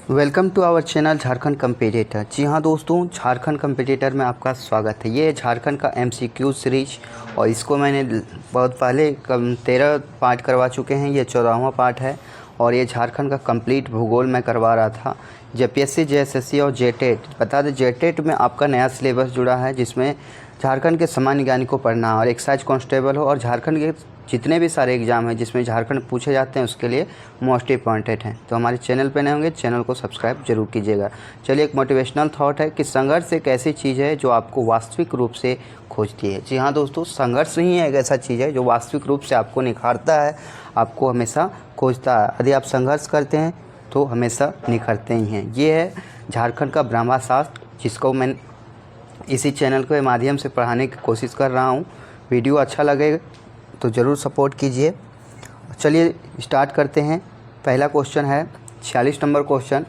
Welcome to our channel Jharkhand competitor. जी हाँ दोस्तों, झारखंड कम्पिटिटर में आपका स्वागत है। ये है झारखंड का एमसीक्यू सीरीज और इसको मैंने बहुत पहले 13 पार्ट करवा चुके हैं। ये 14वां पार्ट है और ये झारखंड का कंप्लीट भूगोल मैं करवा रहा था। जेपीएससी, जेएसएससी और जेटेट, बता दें जेटेट में आपका नया सिलेबस जुड़ा है जिसमें झारखंड के सामान्य ज्ञान को पढ़ना है और एक्साइज कांस्टेबल हो और झारखंड के जितने भी सारे एग्ज़ाम हैं जिसमें झारखंड पूछे जाते हैं उसके लिए मोस्ट इम्पॉर्टेंट हैं। तो हमारे चैनल पे नए होंगे, चैनल को सब्सक्राइब जरूर कीजिएगा। चलिए, एक मोटिवेशनल थॉट है कि संघर्ष एक ऐसी चीज़ है जो आपको वास्तविक रूप से खोजती है। जी हाँ दोस्तों, संघर्ष ही एक ऐसा चीज़ है जो वास्तविक रूप से आपको निखारता है, आपको हमेशा खोजता है। यदि आप संघर्ष करते हैं तो हमेशा निखरते ही हैं। ये है झारखंड का ब्रह्माशास्त्र, जिसको मैं इसी चैनल के माध्यम से पढ़ाने की कोशिश कर रहा हूँ। वीडियो अच्छा लगे तो ज़रूर सपोर्ट कीजिए। चलिए स्टार्ट करते हैं। पहला क्वेश्चन है 46 नंबर क्वेश्चन।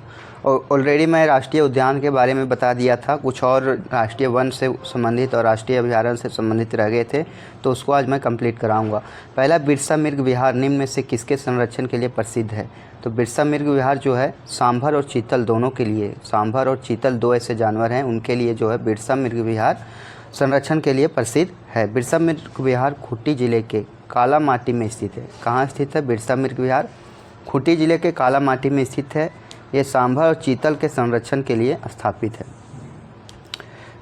और ऑलरेडी मैं राष्ट्रीय उद्यान के बारे में बता दिया था, कुछ और राष्ट्रीय वन से संबंधित और राष्ट्रीय अभयारण्य से संबंधित रह गए थे, तो उसको आज मैं कंप्लीट कराऊंगा। पहला, बिरसा मृग विहार निम्न में से किसके संरक्षण के लिए प्रसिद्ध है? तो बिरसा मृग विहार जो है सांभर और चीतल दोनों के लिए, सांभर और चीतल दो ऐसे जानवर हैं, उनके लिए जो है बिरसा मृग विहार संरक्षण के लिए प्रसिद्ध है। बिरसा मृग विहार खूंटी जिले के कालामाटी में स्थित है। कहाँ स्थित है बिरसा मृग विहार? खूंटी जिले के कालामाटी में स्थित है। ये सांभर और चीतल के संरक्षण के लिए स्थापित है।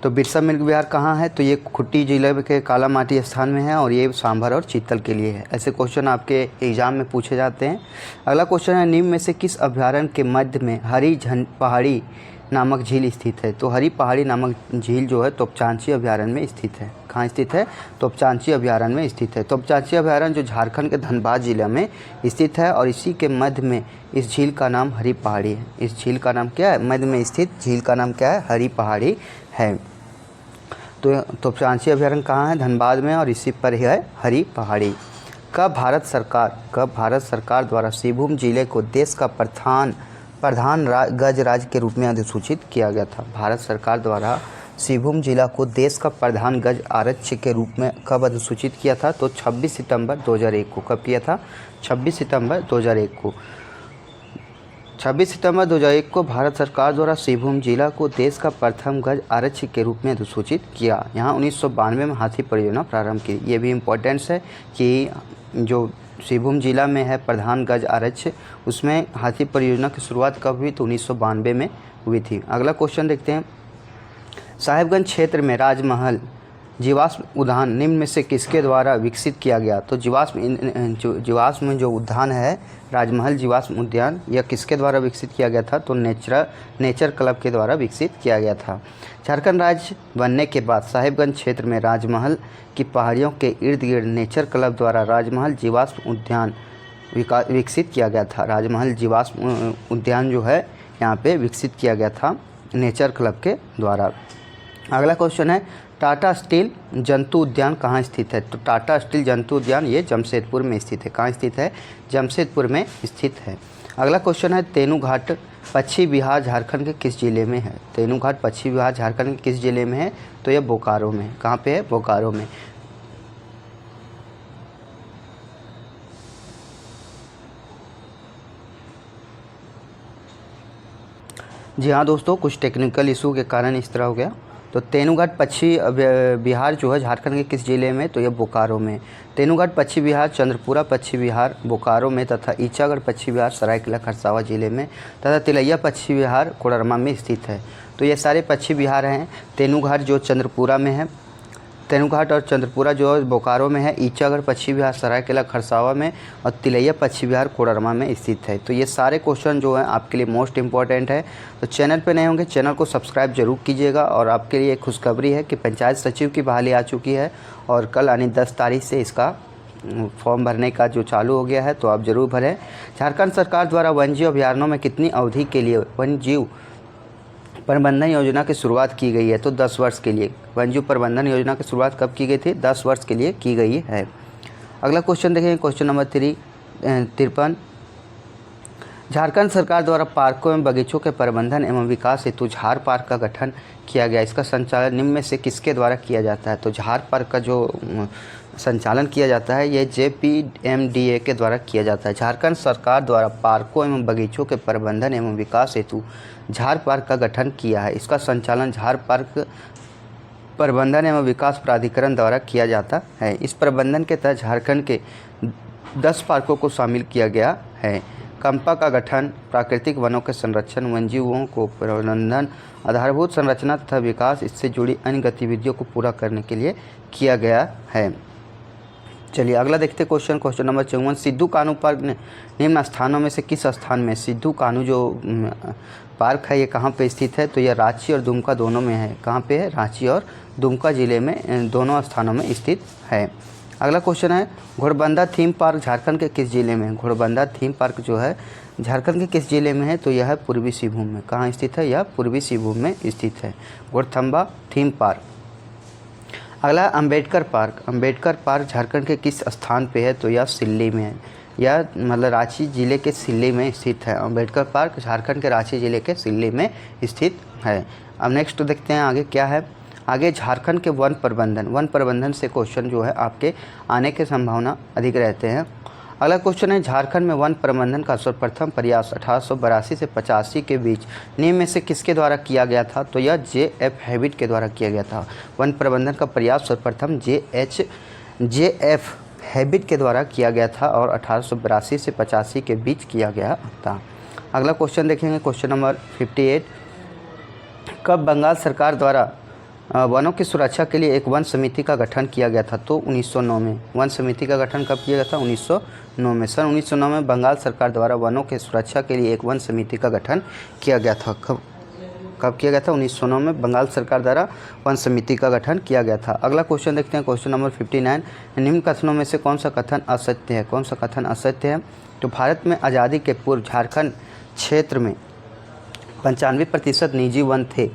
तो बिरसा मृग विहार कहाँ है? तो ये खूंटी जिले के कालामाटी स्थान में है और ये सांभर और चीतल के लिए है। ऐसे क्वेश्चन आपके एग्जाम में पूछे जाते हैं। अगला क्वेश्चन है, निम्न में से किस अभयारण्य के मध्य में हरी पहाड़ी नामक झील स्थित है? तो हरी पहाड़ी नामक झील जो है तोपचांची अभयारण्य में स्थित है। कहाँ स्थित है? तोपचांची अभयारण्य में स्थित है। तोपचांची अभयारण्य जो झारखंड के धनबाद जिले में स्थित है और इसी के मध्य में इस झील का नाम हरी पहाड़ी है। इस झील का नाम क्या है? मध्य में स्थित झील का नाम क्या है? हरी पहाड़ी है। तो तोपचांची अभयारण्य कहाँ है? धनबाद में, और इसी पर है हरी पहाड़ी। कब भारत सरकार द्वारा सिंहभूम जिले को देश का प्रधान गज राज्य के रूप में अधिसूचित किया गया था? भारत सरकार द्वारा सिंहभूम जिला को देश का प्रधान गज आरक्ष के रूप में कब अधिसूचित किया था? तो 26 सितंबर 2001 को। कब किया था? 26 सितंबर 2001 को। 26 सितंबर 2001 को भारत सरकार द्वारा सिंहभूम जिला को देश का प्रथम गज आरक्ष के रूप में अधिसूचित किया। यहाँ 1992 में हाथी परियोजना प्रारंभ की। ये भी इम्पोर्टेंस है कि जो सिंहभूम जिला में है प्रधान गज आरक्ष, उसमें हाथी परियोजना की शुरुआत कब हुई? तो 1992 में हुई थी। अगला क्वेश्चन देखते हैं, साहेबगंज क्षेत्र में राजमहल जीवाश्म उद्यान निम्न में से किसके द्वारा विकसित किया गया? तो जीवाश्म जो उद्यान है राजमहल जीवाश्म उद्यान, यह किसके द्वारा विकसित किया गया था? तो नेचर क्लब के द्वारा विकसित किया गया था। झारखंड राज्य बनने के बाद साहेबगंज क्षेत्र में राजमहल की पहाड़ियों के इर्द गिर्द नेचर क्लब द्वारा राजमहल जीवाश्म उद्यान विकसित किया गया था। राजमहल जीवाश्म उद्यान जो है यहाँ पे विकसित किया गया था नेचर क्लब के द्वारा। अगला क्वेश्चन है, टाटा स्टील जंतु उद्यान कहाँ स्थित है? तो टाटा स्टील जंतु उद्यान ये जमशेदपुर में स्थित है। कहाँ स्थित है? जमशेदपुर में स्थित है। अगला क्वेश्चन है, तेनूघाट पश्चिमी बिहार झारखंड के किस जिले में है? तेनूघाट पश्चिमी बिहार झारखंड के किस जिले में है? तो यह बोकारो में। कहाँ पे है? बोकारो में। जी हाँ दोस्तों, कुछ टेक्निकल इशू के कारण इस तरह हो गया। तो तेनूघाट पश्चिमी बिहार जो है झारखंड के किस जिले में? तो यह बोकारो में। तेनूघाट पश्चिमी बिहार चंद्रपुरा पश्चिमी बिहार बोकारो में तथा ईचागढ़ पश्चिमी बिहार सरायकेला खरसावा जिले में तथा तिलैया पश्चिमी बिहार कोडरमा में स्थित है। तो ये सारे पश्चिमी बिहार हैं। तेनूघाट जो चंद्रपुरा में है, तेनूघाट और चंद्रपुरा जो बोकारो में है, ईचागढ़ पश्चिमी बिहार सरायकेला खरसावा में और तिलैया पश्चिमी बिहार कोडरमा में स्थित है। तो ये सारे क्वेश्चन जो हैं आपके लिए मोस्ट इंपॉर्टेंट है। तो चैनल पे नए होंगे, चैनल को सब्सक्राइब जरूर कीजिएगा। और आपके लिए एक खुशखबरी है कि पंचायत सचिव की बहाली आ चुकी है और कल यानी 10 तारीख से इसका फॉर्म भरने का जो चालू हो गया है, तो आप ज़रूर भरें। झारखंड सरकार द्वारा वन्यजीव अभयारण्यों में कितनी अवधि के लिए वन्यजीव प्रबंधन योजना की शुरुआत की गई है? तो 10 वर्ष के लिए। वन्यजीव प्रबंधन योजना की शुरुआत कब की गई थी? 10 वर्ष के लिए की गई है। अगला क्वेश्चन देखें, क्वेश्चन नंबर 53। झारखंड सरकार द्वारा पार्कों एवं बगीचों के प्रबंधन एवं विकास हेतु झार पार्क का गठन किया गया। इसका संचालन निम्न में से किसके द्वारा किया जाता है? तो झार पार्क का जो संचालन किया जाता है, ये JPMDA के द्वारा किया जाता है। झारखंड सरकार द्वारा पार्कों एवं बगीचों के प्रबंधन एवं विकास हेतु झार पार्क का गठन किया है। इसका संचालन झार पार्क प्रबंधन एवं विकास प्राधिकरण द्वारा किया जाता है। इस प्रबंधन के तहत झारखंड के 10 पार्कों को शामिल किया गया है। कंपा का गठन प्राकृतिक वनों के संरक्षण, वन्यजीवों को प्रबंधन, आधारभूत संरचना तथा विकास, इससे जुड़ी अन्य गतिविधियों को पूरा करने के लिए किया गया है। चलिए अगला देखते हैं question number 54। Sidhu Kanhu park निम्न स्थानों में से किस स्थान में? सिद्धू कान्हू जो पार्क है ये कहाँ पे स्थित है? तो यह रांची और दुमका दोनों में है। कहाँ पे है? रांची और दुमका जिले में दोनों स्थानों में स्थित है। अगला क्वेश्चन है घोड़बंदा थीम पार्क झारखंड के किस जिले में? घोड़बंदा थीम पार्क जो है झारखंड के किस जिले में है? तो यह है पूर्वी सिंहभूम में। कहाँ स्थित है? यह पूर्वी सिंहभूम में स्थित है, घोड़थम्बा थीम पार्क। अगला अंबेडकर पार्क। अंबेडकर पार्क झारखंड के किस स्थान पे है? तो यह सिल्ली में है। यह मतलब रांची जिले के सिल्ली में स्थित है। अंबेडकर पार्क झारखंड के रांची जिले के सिल्ली में स्थित है। अब नेक्स्ट देखते हैं आगे क्या है। आगे झारखंड के वन प्रबंधन से क्वेश्चन जो है आपके आने की संभावना अधिक रहते हैं। अगला क्वेश्चन है झारखंड में वन प्रबंधन का सर्वप्रथम प्रयास 1882 से 85 के बीच निम्न में से किसके द्वारा किया गया था? तो यह JF हैबिट के द्वारा किया गया था। वन प्रबंधन का प्रयास सर्वप्रथम JF हैबिट के द्वारा किया गया था और 1882 से 85 के बीच किया गया था। अगला क्वेश्चन देखेंगे क्वेश्चन नंबर 58। कब बंगाल सरकार द्वारा वनों की सुरक्षा के लिए एक वन समिति का गठन किया गया था? तो 1909 में। वन समिति का गठन कब किया गया था? 1909 में। सन 1909 में बंगाल सरकार द्वारा वनों की सुरक्षा के लिए एक वन समिति का गठन किया गया था। कब किया गया था? 1909 में बंगाल सरकार द्वारा वन समिति का गठन किया गया था। अगला क्वेश्चन देखते हैं क्वेश्चन नंबर 59। निम्न कथनों में से कौन सा कथन असत्य है? कौन सा कथन असत्य है? तो भारत में आज़ादी के पूर्व झारखंड क्षेत्र में 95% निजी वन थे।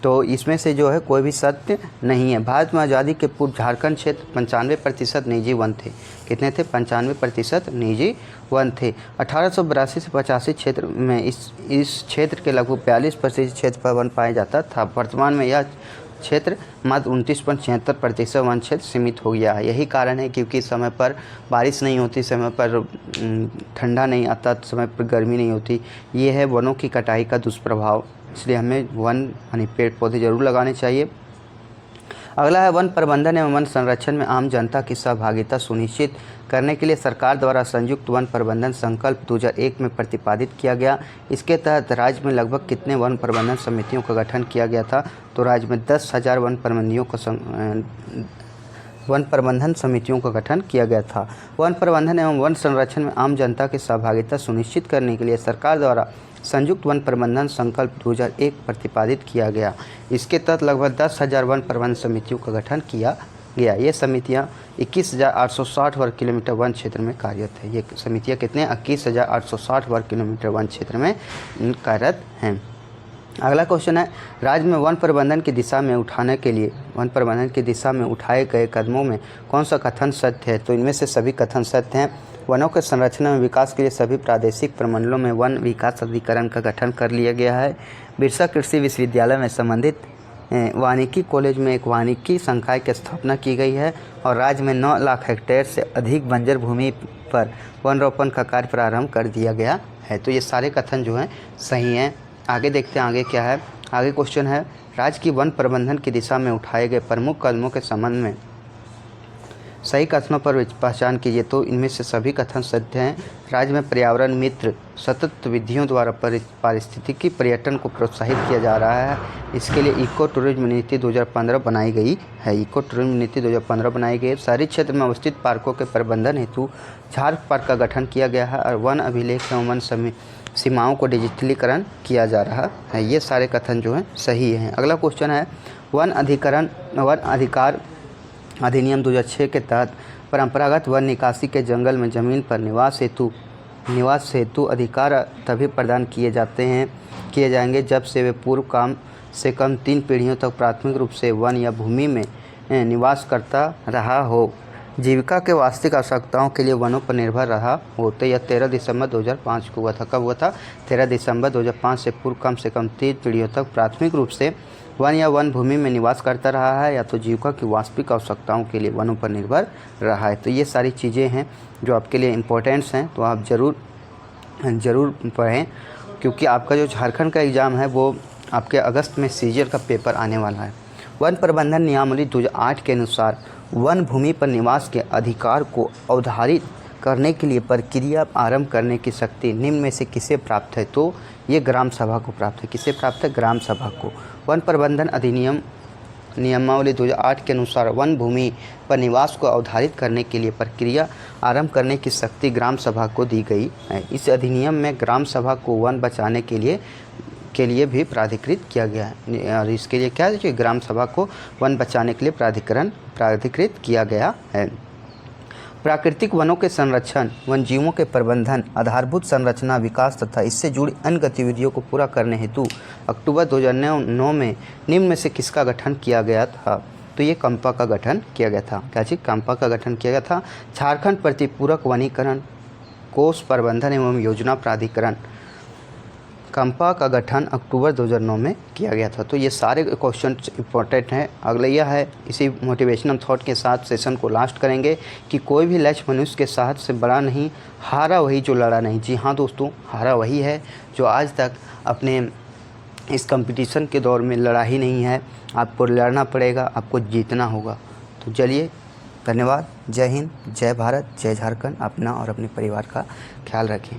तो इसमें से जो है कोई भी सत्य नहीं है। भारत में आज़ादी के पूर्व झारखंड क्षेत्र 95% निजी वन थे। कितने थे? 95% निजी वन थे। 1882 से 85 क्षेत्र में इस क्षेत्र के लगभग 42% क्षेत्र पर वन पाया जाता था। वर्तमान में यह क्षेत्र मात्र 29.76% वन क्षेत्र सीमित हो गया है। यही कारण है क्योंकि समय पर बारिश नहीं होती, समय पर ठंडा नहीं आता, समय पर गर्मी नहीं होती। ये है वनों की कटाई का दुष्प्रभाव। इसलिए हमें वन यानी पेड़ पौधे जरूर लगाने चाहिए। अगला है वन प्रबंधन एवं वन संरक्षण में आम जनता की सहभागिता सुनिश्चित करने के लिए सरकार द्वारा संयुक्त वन प्रबंधन संकल्प 2001 में प्रतिपादित किया गया। इसके तहत राज्य में लगभग कितने वन प्रबंधन समितियों का गठन किया गया था? तो राज्य में 10,000 वन प्रबंधन समितियों का गठन किया गया था। वन प्रबंधन एवं वन संरक्षण में आम जनता की सहभागिता सुनिश्चित करने के लिए सरकार द्वारा संयुक्त वन प्रबंधन संकल्प 2001 प्रतिपादित किया गया। इसके तहत लगभग 10,000 वन प्रबंधन समितियों का गठन किया गया। ये समितियां 21,860 वर्ग किलोमीटर वन क्षेत्र में कार्यरत है। ये समितियां कितने? 21,860 वर्ग किलोमीटर वन क्षेत्र में कार्यरत हैं। अगला क्वेश्चन है राज्य में वन प्रबंधन की दिशा में उठाए गए कदमों में कौन सा कथन सत्य है? तो इनमें से सभी कथन सत्य हैं। वनों के संरक्षण एवं विकास के लिए सभी प्रादेशिक प्रमंडलों में वन विकास अधिकरण का गठन कर लिया गया है। बिरसा कृषि विश्वविद्यालय में संबंधित वानिकी कॉलेज में एक वानिकी संकाय की स्थापना की गई है और राज्य में 9 लाख हेक्टेयर से अधिक बंजर भूमि पर वन रोपण का कार्य प्रारंभ कर दिया गया है। तो ये सारे कथन जो हैं सही हैं। आगे देखते हैं आगे क्या है। आगे क्वेश्चन है राज्य की वन प्रबंधन की दिशा में उठाए गए प्रमुख कदमों के संबंध में सही कथनों पर पहचान कीजिए। तो इनमें से सभी कथन सत्य हैं। राज्य में पर्यावरण मित्र सतत विधियों द्वारा पारिस्थितिकी पर्यटन को प्रोत्साहित किया जा रहा है। इसके लिए इको टूरिज्म नीति 2015 बनाई गई है। इको टूरिज्म नीति 2015 बनाई गई है। शहरी क्षेत्र में अवस्थित पार्कों के प्रबंधन हेतु झार पार्क का गठन किया गया है और वन अभिलेख एवं वन सीमाओं को डिजिटलीकरण किया जा रहा है। ये सारे कथन जो हैं सही हैं। अगला क्वेश्चन है वन अधिकार अधिनियम 2006 के तहत परंपरागत वन निकासी के जंगल में जमीन पर निवास हेतु अधिकार तभी प्रदान किए जाएंगे जब से वे पूर्व कम से कम 3 पीढ़ियों तक प्राथमिक रूप से वन या भूमि में निवास करता रहा हो, जीविका के वास्तविक आवश्यकताओं के लिए वनों पर निर्भर रहा हो। तो यह 13 दिसंबर 2005 को हुआ था। कब हुआ था? 13 दिसंबर 2005 से पूर्व कम 3 पीढ़ियों तक प्राथमिक रूप से वन या वन भूमि में निवास करता रहा है या तो जीविका की वास्तविक आवश्यकताओं के लिए वनों पर निर्भर रहा है। तो ये सारी चीज़ें हैं जो आपके लिए इम्पोर्टेंट्स हैं, तो आप ज़रूर पढ़ें, क्योंकि आपका जो झारखंड का एग्ज़ाम है वो आपके अगस्त में सीजर का पेपर आने वाला है। वन प्रबंधन नियमावली 2008 के अनुसार वन भूमि पर निवास के अधिकार को अवधारित करने के लिए प्रक्रिया आरंभ करने की शक्ति निम्न में से किसे प्राप्त है? तो ये ग्राम सभा को प्राप्त है। किसे प्राप्त है? ग्राम सभा को। वन प्रबंधन अधिनियम नियमावली 2008 के अनुसार वन भूमि पर निवास को अवधारित करने के लिए प्रक्रिया आरंभ करने की शक्ति ग्राम सभा को दी गई है। इस अधिनियम में ग्राम सभा को वन बचाने के लिए भी प्राधिकृत किया गया है, और इसके लिए क्या है कि ग्राम सभा को वन बचाने के लिए प्राधिकृत किया गया है। प्राकृतिक वनों के संरक्षण, वन जीवों के प्रबंधन, आधारभूत संरचना विकास तथा इससे जुड़ी अन्य गतिविधियों को पूरा करने हेतु अक्टूबर 2009 में निम्न में से किसका गठन किया गया था? तो ये कंपा का गठन किया गया था। क्या चीज़? कंपा का गठन किया गया था। झारखंड प्रतिपूरक वनीकरण कोष प्रबंधन एवं योजना प्राधिकरण, कंपा का गठन अक्टूबर 2009 में किया गया था। तो ये सारे क्वेश्चन इंपॉर्टेंट हैं। अगला यह है, इसी मोटिवेशनल थॉट के साथ सेशन को लास्ट करेंगे कि कोई भी लक्ष्य मनुष्य के साहस से बड़ा नहीं, हारा वही जो लड़ा नहीं। जी हाँ दोस्तों, हारा वही है जो आज तक अपने इस कंपटीशन के दौर में लड़ा ही नहीं है। आपको लड़ना पड़ेगा, आपको जीतना होगा। तो चलिए, धन्यवाद। जय हिंद, जय भारत, जय झारखंड। अपना और अपने परिवार का ख्याल रखें।